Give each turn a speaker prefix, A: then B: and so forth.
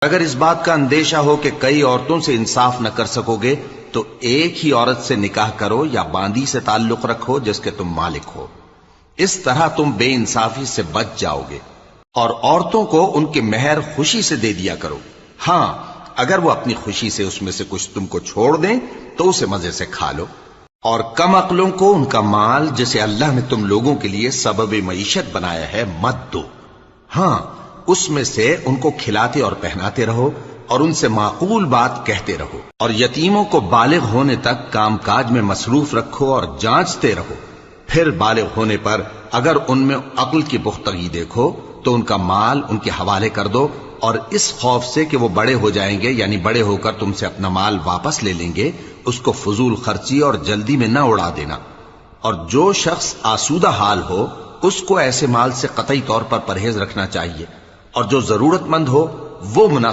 A: اگر اس بات کا اندیشہ ہو کہ کئی عورتوں سے انصاف نہ کر سکو گے تو ایک ہی عورت سے نکاح کرو یا باندی سے تعلق رکھو جس کے تم مالک ہو، اس طرح تم بے انصافی سے بچ جاؤ گے۔ اور عورتوں کو ان کے مہر خوشی سے دے دیا کرو، ہاں اگر وہ اپنی خوشی سے اس میں سے کچھ تم کو چھوڑ دیں تو اسے مزے سے کھا لو۔ اور کم عقلوں کو ان کا مال جسے اللہ نے تم لوگوں کے لیے سبب معیشت بنایا ہے مت دو، ہاں اس میں سے ان کو کھلاتے اور پہناتے رہو اور ان سے معقول بات کہتے رہو، اور یتیموں کو بالغ ہونے تک کام کاج میں مصروف رکھو اور جانچتے رہو، پھر بالغ ہونے پر اگر ان میں عقل کی پختگی دیکھو تو ان کا مال ان کے حوالے کر دو، اور اس خوف سے کہ وہ بڑے ہو جائیں گے یعنی بڑے ہو کر تم سے اپنا مال واپس لے لیں گے، اس کو فضول خرچی اور جلدی میں نہ اڑا دینا۔ اور جو شخص آسودہ حال ہو اس کو ایسے مال سے قطعی طور پر پرہیز رکھنا چاہیے، اور جو ضرورت مند ہو وہ مناسب